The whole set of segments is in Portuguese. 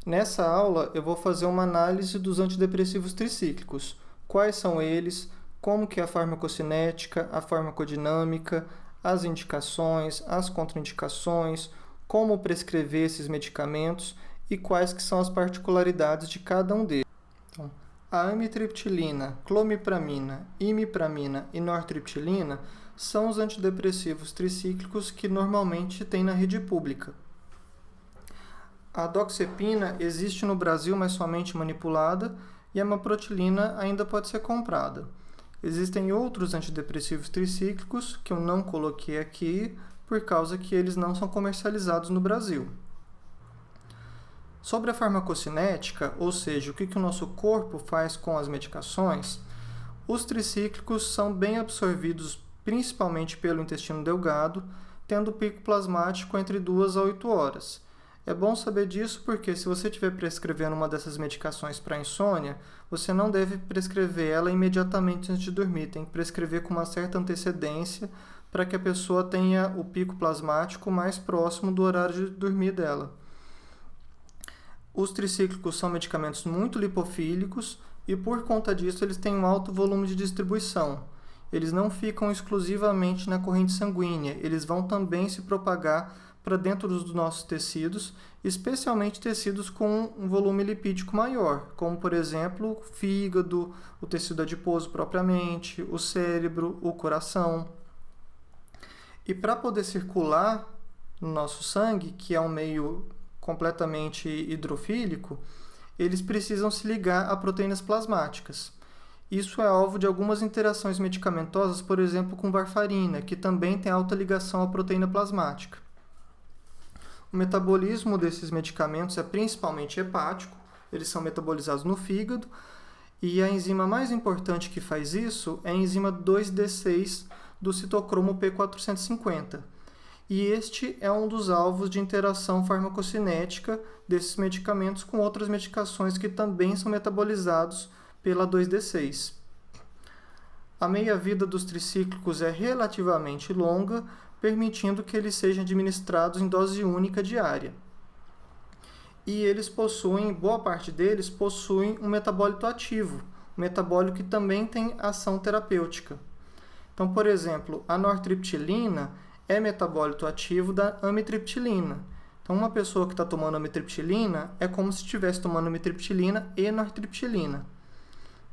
Nessa aula, eu vou fazer uma análise dos antidepressivos tricíclicos. Quais são eles, como que é a farmacocinética, a farmacodinâmica, as indicações, as contraindicações, como prescrever esses medicamentos e quais que são as particularidades de cada um deles. Então, a amitriptilina, clomipramina, imipramina e nortriptilina são os antidepressivos tricíclicos que normalmente tem na rede pública. A doxepina existe no Brasil, mas somente manipulada, e a maprotilina ainda pode ser comprada. Existem outros antidepressivos tricíclicos que eu não coloquei aqui, por causa que eles não são comercializados no Brasil. Sobre a farmacocinética, ou seja, o que o nosso corpo faz com as medicações, os tricíclicos são bem absorvidos principalmente pelo intestino delgado, tendo pico plasmático entre 2 a 8 horas. É bom saber disso porque se você estiver prescrevendo uma dessas medicações para insônia, você não deve prescrever ela imediatamente antes de dormir, tem que prescrever com uma certa antecedência para que a pessoa tenha o pico plasmático mais próximo do horário de dormir dela. Os tricíclicos são medicamentos muito lipofílicos e por conta disso eles têm um alto volume de distribuição. Eles não ficam exclusivamente na corrente sanguínea, eles vão também se propagar para dentro dos nossos tecidos, especialmente tecidos com um volume lipídico maior, como, por exemplo, o fígado, o tecido adiposo propriamente, o cérebro, o coração. E para poder circular no nosso sangue, que é um meio completamente hidrofílico, eles precisam se ligar a proteínas plasmáticas. Isso é alvo de algumas interações medicamentosas, por exemplo, com varfarina, que também tem alta ligação à proteína plasmática. O metabolismo desses medicamentos é principalmente hepático, eles são metabolizados no fígado, e a enzima mais importante que faz isso é a enzima 2D6 do citocromo P450. E este é um dos alvos de interação farmacocinética desses medicamentos com outras medicações que também são metabolizados pela 2D6. A meia-vida dos tricíclicos é relativamente longa, permitindo que eles sejam administrados em dose única diária. E eles possuem, boa parte deles, possuem um metabólito ativo, um metabólito que também tem ação terapêutica. Então, por exemplo, a nortriptilina é metabólito ativo da amitriptilina. Então, uma pessoa que está tomando amitriptilina é como se estivesse tomando amitriptilina e nortriptilina.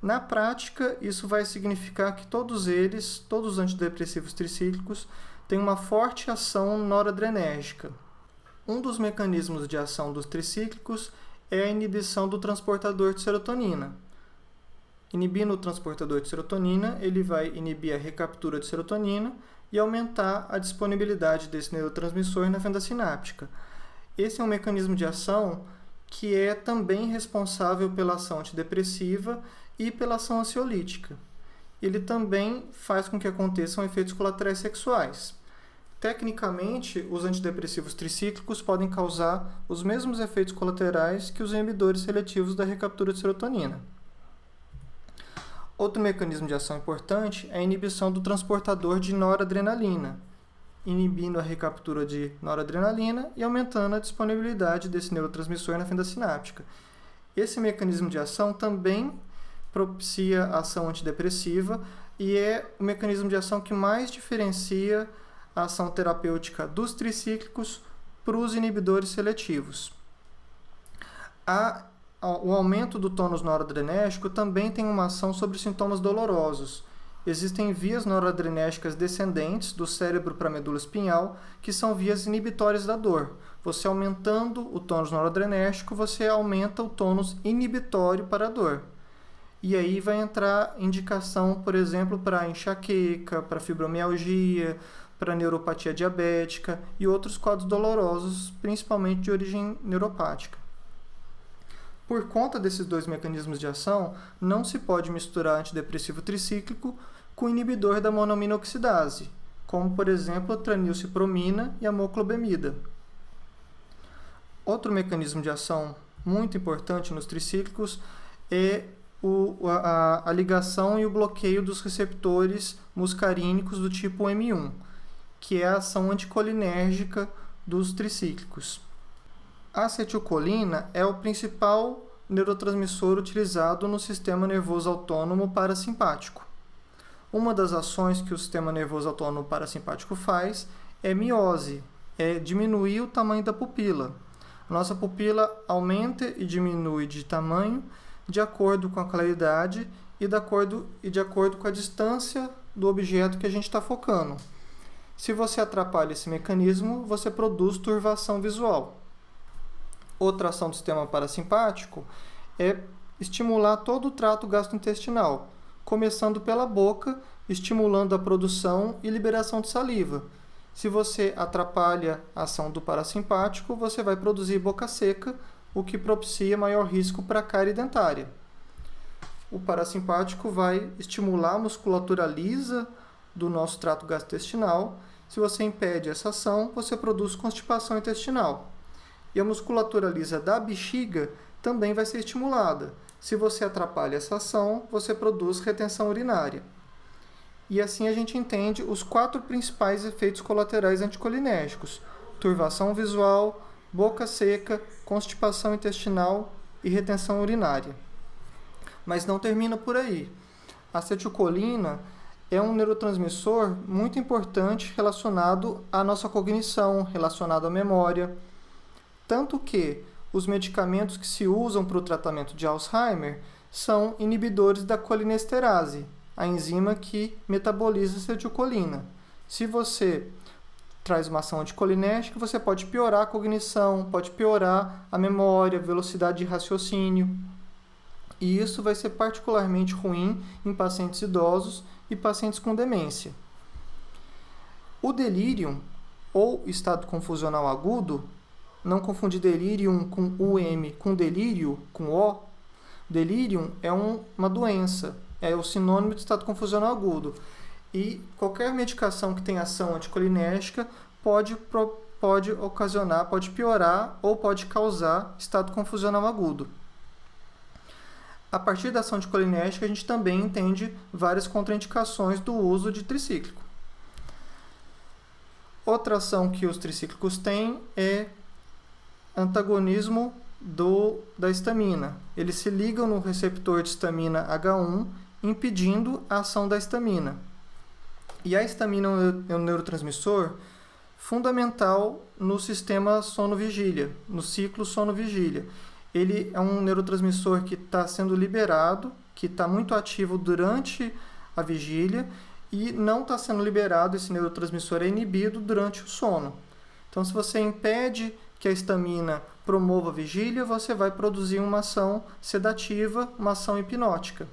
Na prática, isso vai significar que todos os antidepressivos tricíclicos, têm uma forte ação noradrenérgica. Um dos mecanismos de ação dos tricíclicos é a inibição do transportador de serotonina. Inibindo o transportador de serotonina, ele vai inibir a recaptura de serotonina e aumentar a disponibilidade desse neurotransmissor na fenda sináptica. Esse é um mecanismo de ação que é também responsável pela ação antidepressiva e pela ação ansiolítica. Ele também faz com que aconteçam efeitos colaterais sexuais. Tecnicamente, os antidepressivos tricíclicos podem causar os mesmos efeitos colaterais que os inibidores seletivos da recaptura de serotonina. Outro mecanismo de ação importante é a inibição do transportador de noradrenalina, inibindo a recaptura de noradrenalina e aumentando a disponibilidade desse neurotransmissor na fenda sináptica. Esse mecanismo de ação também propicia a ação antidepressiva e é o mecanismo de ação que mais diferencia a ação terapêutica dos tricíclicos para os inibidores seletivos. O aumento do tônus noradrenérgico também tem uma ação sobre sintomas dolorosos. Existem vias noradrenérgicas descendentes do cérebro para a medula espinhal, que são vias inibitórias da dor. Você aumentando o tônus noradrenérgico, você aumenta o tônus inibitório para a dor. E aí vai entrar indicação, por exemplo, para enxaqueca, para fibromialgia, para neuropatia diabética e outros quadros dolorosos, principalmente de origem neuropática. Por conta desses dois mecanismos de ação, não se pode misturar antidepressivo tricíclico com inibidor da monoaminoxidase, como, por exemplo, a tranilcipromina e a moclobemida. Outro mecanismo de ação muito importante nos tricíclicos é a ligação e o bloqueio dos receptores muscarínicos do tipo M1, que é a ação anticolinérgica dos tricíclicos. A acetilcolina é o principal neurotransmissor utilizado no sistema nervoso autônomo parasimpático. Uma das ações que o sistema nervoso autônomo parasimpático faz é miose, é diminuir o tamanho da pupila. Nossa pupila aumenta e diminui de tamanho de acordo com a claridade e de acordo com a distância do objeto que a gente está focando. Se você atrapalha esse mecanismo, você produz turvação visual. Outra ação do sistema parasimpático é estimular todo o trato gastrointestinal, começando pela boca, estimulando a produção e liberação de saliva. Se você atrapalha a ação do parasimpático, você vai produzir boca seca, o que propicia maior risco para a cárie dentária. O parasimpático vai estimular a musculatura lisa do nosso trato gastrointestinal. Se você impede essa ação, você produz constipação intestinal. E a musculatura lisa da bexiga também vai ser estimulada. Se você atrapalha essa ação, você produz retenção urinária. E assim a gente entende os 4 principais efeitos colaterais anticolinérgicos: turvação visual, boca seca, constipação intestinal e retenção urinária. Mas não termina por aí. A acetilcolina é um neurotransmissor muito importante relacionado à nossa cognição, relacionado à memória. Tanto que os medicamentos que se usam para o tratamento de Alzheimer são inibidores da colinesterase, a enzima que metaboliza a acetilcolina. Se você traz uma ação anticolinérgica, você pode piorar a cognição, pode piorar a memória, a velocidade de raciocínio. E isso vai ser particularmente ruim em pacientes idosos e pacientes com demência. O delírio, ou estado confusional agudo, não confundir delirium com UM com delírio com O. Delirium é uma doença, é o sinônimo de estado confusional agudo. E qualquer medicação que tenha ação anticolinérgica pode ocasionar, pode piorar ou pode causar estado confusional agudo. A partir da ação anticolinérgica, a gente também entende várias contraindicações do uso de tricíclico. Outra ação que os tricíclicos têm é antagonismo da histamina. Eles se ligam no receptor de histamina H1, impedindo a ação da histamina. E a histamina é um neurotransmissor fundamental no sistema sono-vigília, no ciclo sono-vigília. Ele é um neurotransmissor que está sendo liberado, que está muito ativo durante a vigília e não está sendo liberado, esse neurotransmissor é inibido durante o sono. Então, se você impede que a histamina promova a vigília, você vai produzir uma ação sedativa, uma ação hipnótica.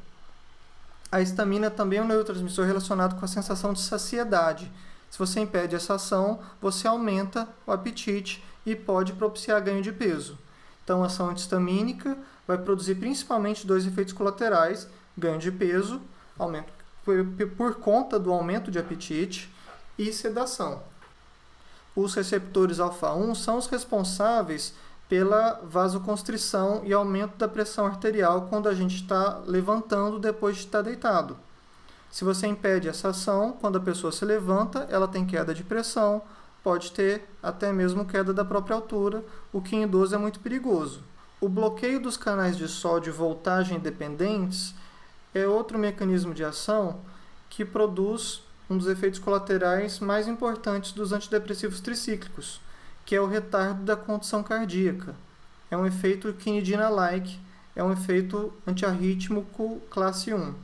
A histamina também é um neurotransmissor relacionado com a sensação de saciedade. Se você impede essa ação, você aumenta o apetite e pode propiciar ganho de peso. Então, a ação antihistamínica vai produzir principalmente 2 efeitos colaterais: ganho de peso, aumento por conta do aumento de apetite, e sedação. Os receptores alfa-1 são os responsáveis pela vasoconstrição e aumento da pressão arterial quando a gente está levantando depois de estar deitado. Se você impede essa ação, quando a pessoa se levanta, ela tem queda de pressão, pode ter até mesmo queda da própria altura, o que em idoso é muito perigoso. O bloqueio dos canais de sódio voltagem dependentes é outro mecanismo de ação que produz um dos efeitos colaterais mais importantes dos antidepressivos tricíclicos, que é o retardo da condução cardíaca. É um efeito quinidina-like, é um efeito antiarrítmico classe 1.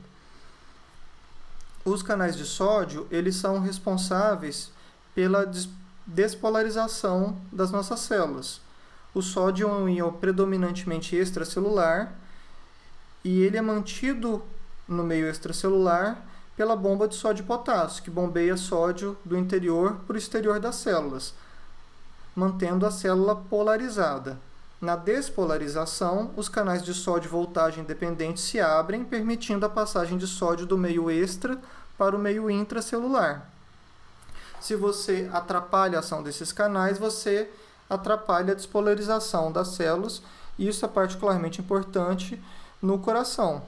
Os canais de sódio, eles são responsáveis pela despolarização das nossas células. O sódio é um íon predominantemente extracelular e ele é mantido no meio extracelular pela bomba de sódio e potássio, que bombeia sódio do interior para o exterior das células, mantendo a célula polarizada. Na despolarização, os canais de sódio voltagem dependente se abrem, permitindo a passagem de sódio do meio extra para o meio intracelular. Se você atrapalha a ação desses canais, você atrapalha a despolarização das células, e isso é particularmente importante no coração.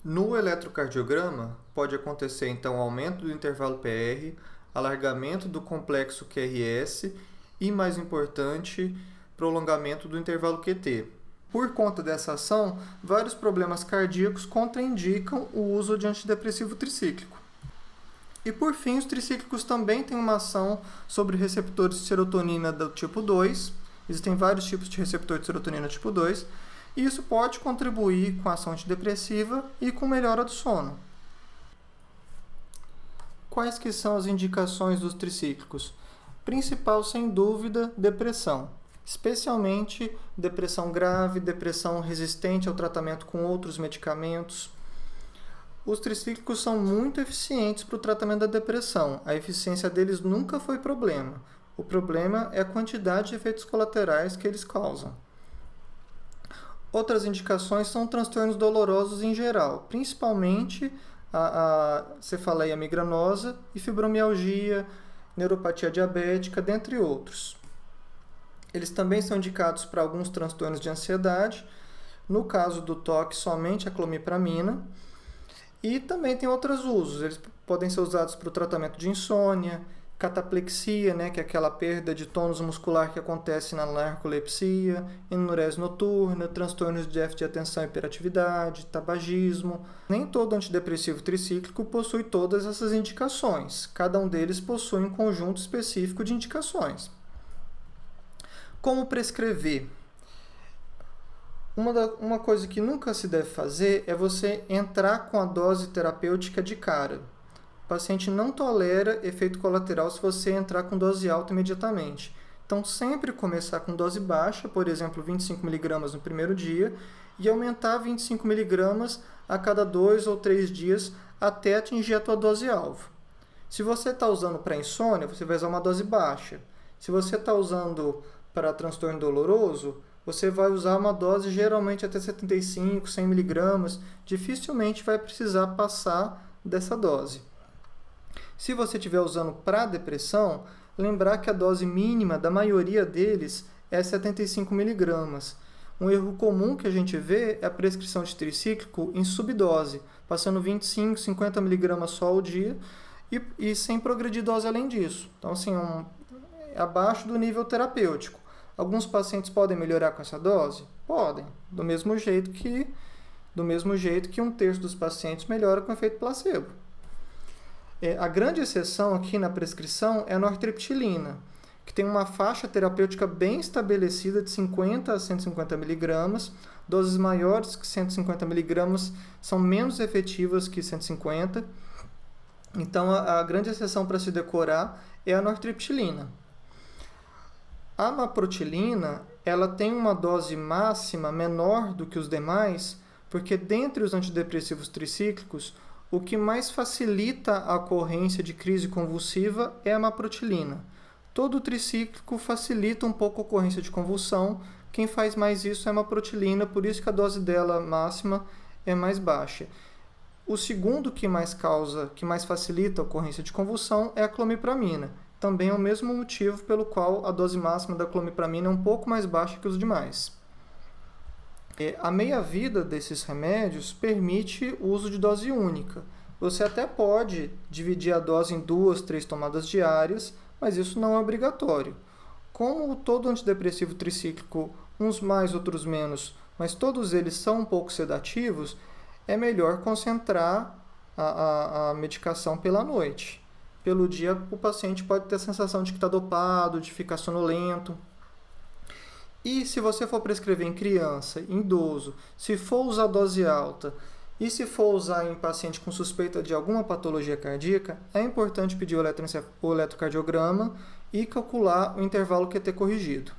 No eletrocardiograma, pode acontecer então aumento do intervalo PR, alargamento do complexo QRS e, mais importante, prolongamento do intervalo QT. Por conta dessa ação, vários problemas cardíacos contraindicam o uso de antidepressivo tricíclico. E por fim, os tricíclicos também têm uma ação sobre receptores de serotonina do tipo 2. Existem vários tipos de receptor de serotonina tipo 2, e isso pode contribuir com a ação antidepressiva e com melhora do sono. Quais que são as indicações dos tricíclicos? Principal, sem dúvida, depressão. Especialmente depressão grave, depressão resistente ao tratamento com outros medicamentos. Os tricíclicos são muito eficientes para o tratamento da depressão. A eficiência deles nunca foi problema. O problema é a quantidade de efeitos colaterais que eles causam. Outras indicações são transtornos dolorosos em geral, principalmente a cefaleia migranosa e fibromialgia, neuropatia diabética, dentre outros. Eles também são indicados para alguns transtornos de ansiedade, no caso do TOC, somente a clomipramina, e também tem outros usos. Eles podem ser usados para o tratamento de insônia, cataplexia, que é aquela perda de tônus muscular que acontece na narcolepsia, enurese noturna, transtornos de déficit de atenção e hiperatividade, tabagismo. Nem todo antidepressivo tricíclico possui todas essas indicações. Cada um deles possui um conjunto específico de indicações. Como prescrever? Uma coisa que nunca se deve fazer é você entrar com a dose terapêutica de cara. O paciente não tolera efeito colateral se você entrar com dose alta imediatamente. Então, sempre começar com dose baixa, por exemplo, 25 mg no primeiro dia, e aumentar 25 mg a cada 2 ou 3 dias até atingir a tua dose-alvo. Se você está usando para insônia, você vai usar uma dose baixa. Se você está usando para transtorno doloroso, você vai usar uma dose geralmente até 75, 100 mg, dificilmente vai precisar passar dessa dose. Se você estiver usando para depressão, lembrar que a dose mínima da maioria deles é 75 mg. Um erro comum que a gente vê é a prescrição de tricíclico em subdose, passando 25, 50 mg só ao dia e sem progredir dose além disso. Então, assim, abaixo do nível terapêutico. Alguns pacientes podem melhorar com essa dose? Podem, do mesmo jeito que 1/3 dos pacientes melhora com efeito placebo. A grande exceção aqui na prescrição é a nortriptilina, que tem uma faixa terapêutica bem estabelecida de 50 a 150 mg. Doses maiores que 150 mg são menos efetivas que 150. Então, a grande exceção para se decorar é a nortriptilina. A maprotilina, ela tem uma dose máxima menor do que os demais, porque dentre os antidepressivos tricíclicos, o que mais facilita a ocorrência de crise convulsiva é a maprotilina. Todo tricíclico facilita um pouco a ocorrência de convulsão. Quem faz mais isso é a maprotilina, por isso que a dose dela máxima é mais baixa. O segundo que mais facilita a ocorrência de convulsão é a clomipramina. Também é o mesmo motivo pelo qual a dose máxima da clomipramina é um pouco mais baixa que os demais. A meia-vida desses remédios permite o uso de dose única. Você até pode dividir a dose em 2, 3 tomadas diárias, mas isso não é obrigatório. Como todo antidepressivo tricíclico, uns mais, outros menos, mas todos eles são um pouco sedativos, é melhor concentrar a medicação pela noite. Pelo dia, o paciente pode ter a sensação de que está dopado, de ficar sonolento. E se você for prescrever em criança, em idoso, se for usar dose alta e se for usar em paciente com suspeita de alguma patologia cardíaca, é importante pedir o eletrocardiograma e calcular o intervalo QT corrigido.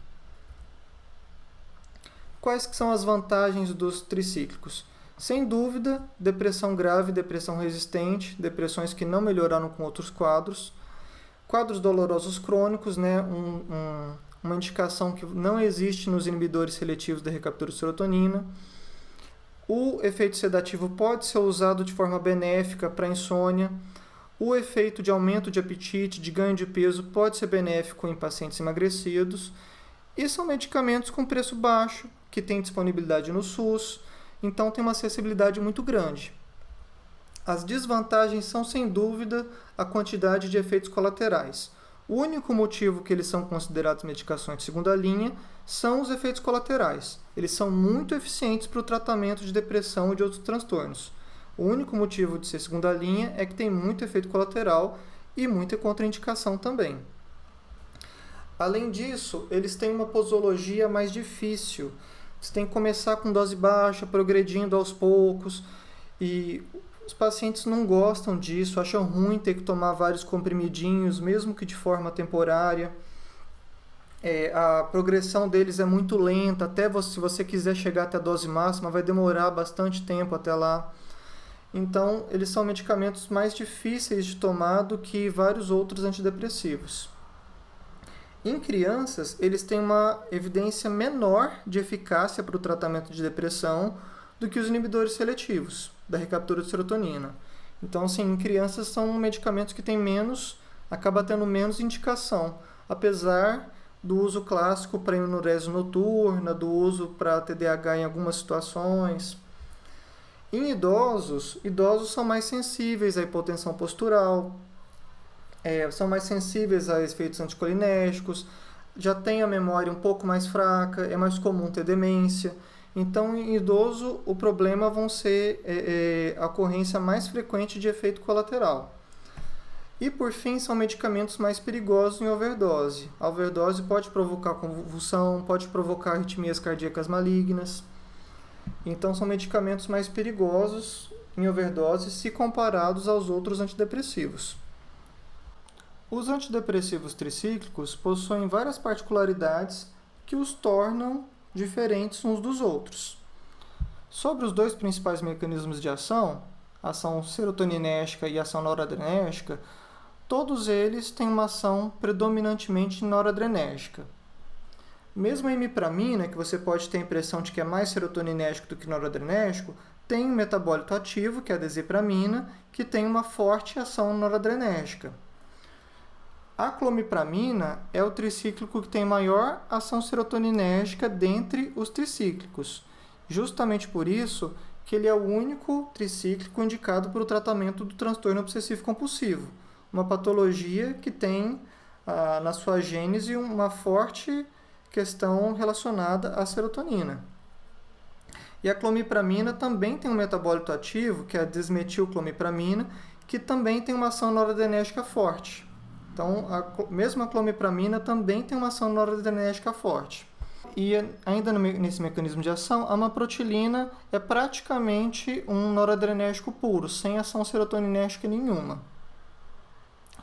Quais que são as vantagens dos tricíclicos? Sem dúvida, depressão grave, depressão resistente, depressões que não melhoraram com outros quadros, quadros dolorosos crônicos, uma indicação que não existe nos inibidores seletivos da recaptura de serotonina. O efeito sedativo pode ser usado de forma benéfica para insônia. O efeito de aumento de apetite, de ganho de peso, pode ser benéfico em pacientes emagrecidos. E são medicamentos com preço baixo, que têm disponibilidade no SUS, então tem uma acessibilidade muito grande. As desvantagens são, sem dúvida, a quantidade de efeitos colaterais. O único motivo que eles são considerados medicações de segunda linha são os efeitos colaterais. Eles são muito eficientes para o tratamento de depressão e de outros transtornos. O único motivo de ser segunda linha é que tem muito efeito colateral e muita contraindicação também. Além disso, eles têm uma posologia mais difícil. Você tem que começar com dose baixa, progredindo aos poucos, e os pacientes não gostam disso, acham ruim ter que tomar vários comprimidinhos, mesmo que de forma temporária. A progressão deles é muito lenta, se você quiser chegar até a dose máxima, vai demorar bastante tempo até lá. Então, eles são medicamentos mais difíceis de tomar do que vários outros antidepressivos. Em crianças, eles têm uma evidência menor de eficácia para o tratamento de depressão do que os inibidores seletivos da recaptura de serotonina. Então, assim, em crianças são medicamentos que acaba tendo menos indicação, apesar do uso clássico para enuresia noturna, do uso para TDAH em algumas situações. Em idosos são mais sensíveis à hipotensão postural, são mais sensíveis a efeitos anticolinérgicos, já têm a memória um pouco mais fraca, é mais comum ter demência. Então, em idoso, o problema vão ser a ocorrência mais frequente de efeito colateral. E, por fim, são medicamentos mais perigosos em overdose. A overdose pode provocar convulsão, pode provocar arritmias cardíacas malignas. Então, são medicamentos mais perigosos em overdose se comparados aos outros antidepressivos. Os antidepressivos tricíclicos possuem várias particularidades que os tornam diferentes uns dos outros. Sobre os dois principais mecanismos de ação, a ação serotoninérgica e a ação noradrenérgica, todos eles têm uma ação predominantemente noradrenérgica. Mesmo a imipramina, que você pode ter a impressão de que é mais serotoninérgico do que noradrenérgico, tem um metabólito ativo, que é a desipramina, que tem uma forte ação noradrenérgica. A clomipramina é o tricíclico que tem maior ação serotoninérgica dentre os tricíclicos. Justamente por isso que ele é o único tricíclico indicado para o tratamento do transtorno obsessivo-compulsivo, uma patologia que tem na sua gênese uma forte questão relacionada à serotonina. E a clomipramina também tem um metabólito ativo, que é a desmetilclomipramina, que também tem uma ação noradrenérgica forte. Então, mesmo a clomipramina também tem uma ação noradrenérgica forte. E ainda nesse mecanismo de ação, a amaprotilina é praticamente um noradrenérgico puro, sem ação serotoninérgica nenhuma.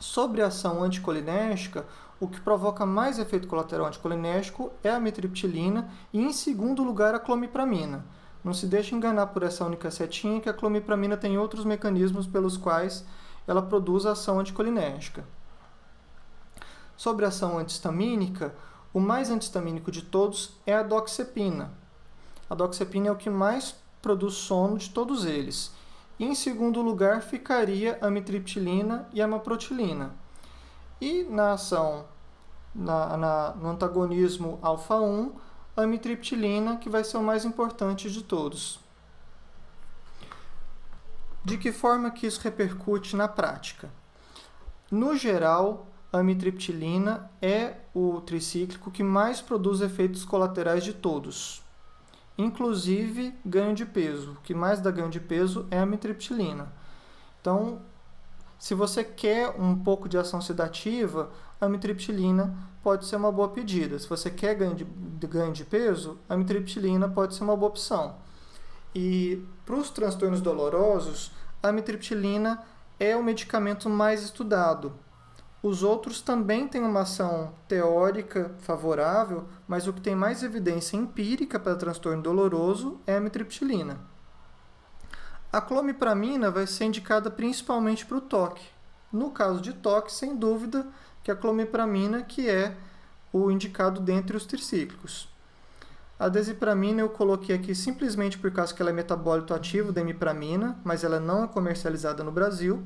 Sobre a ação anticolinérgica, o que provoca mais efeito colateral anticolinérgico é a amitriptilina e, em segundo lugar, a clomipramina. Não se deixe enganar por essa única setinha, que a clomipramina tem outros mecanismos pelos quais ela produz a ação anticolinérgica. Sobre a ação antihistamínica, o mais antihistamínico de todos é a doxepina. A doxepina é o que mais produz sono de todos eles. E, em segundo lugar, ficaria a amitriptilina e a amaprotilina. E na ação, no antagonismo alfa-1, a amitriptilina, que vai ser o mais importante de todos. De que forma que isso repercute na prática? No geral, a amitriptilina é o tricíclico que mais produz efeitos colaterais de todos, inclusive ganho de peso. O que mais dá ganho de peso é a amitriptilina. Então, se você quer um pouco de ação sedativa, a amitriptilina pode ser uma boa pedida. Se você quer ganho de peso, a amitriptilina pode ser uma boa opção. E para os transtornos dolorosos, a amitriptilina é o medicamento mais estudado. Os outros também têm uma ação teórica favorável, mas o que tem mais evidência empírica para transtorno doloroso é a amitriptilina. A clomipramina vai ser indicada principalmente para o TOC. No caso de TOC, sem dúvida, que a clomipramina que é o indicado dentre os tricíclicos. A desipramina eu coloquei aqui simplesmente por causa que ela é metabólito ativo da imipramina, mas ela não é comercializada no Brasil.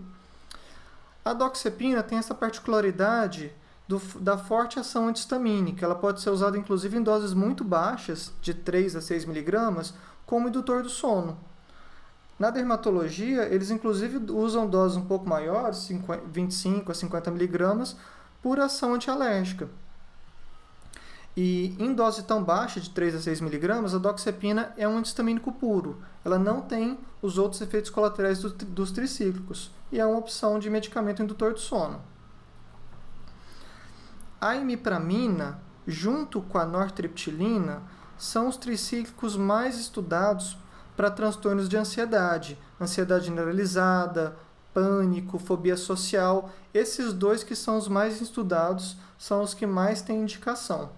A doxepina tem essa particularidade da forte ação antihistamínica. Ela pode ser usada inclusive em doses muito baixas, de 3 a 6 mg, como indutor do sono. Na dermatologia, eles inclusive usam doses um pouco maiores, 25 a 50 mg, por ação antialérgica. E em dose tão baixa, de 3 a 6 mg, a doxepina é um antistamínico puro. Ela não tem os outros efeitos colaterais dos tricíclicos e é uma opção de medicamento indutor de sono. A imipramina, junto com a nortriptilina, são os tricíclicos mais estudados para transtornos de ansiedade generalizada, pânico, fobia social. Esses dois que são os mais estudados são os que mais têm indicação.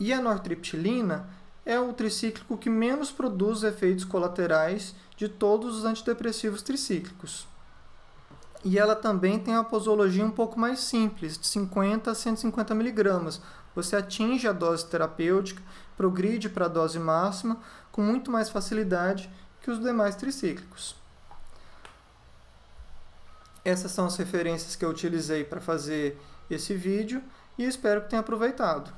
E a nortriptilina é o tricíclico que menos produz efeitos colaterais de todos os antidepressivos tricíclicos. E ela também tem uma posologia um pouco mais simples, de 50 a 150 mg. Você atinge a dose terapêutica, progride para a dose máxima com muito mais facilidade que os demais tricíclicos. Essas são as referências que eu utilizei para fazer esse vídeo e espero que tenha aproveitado.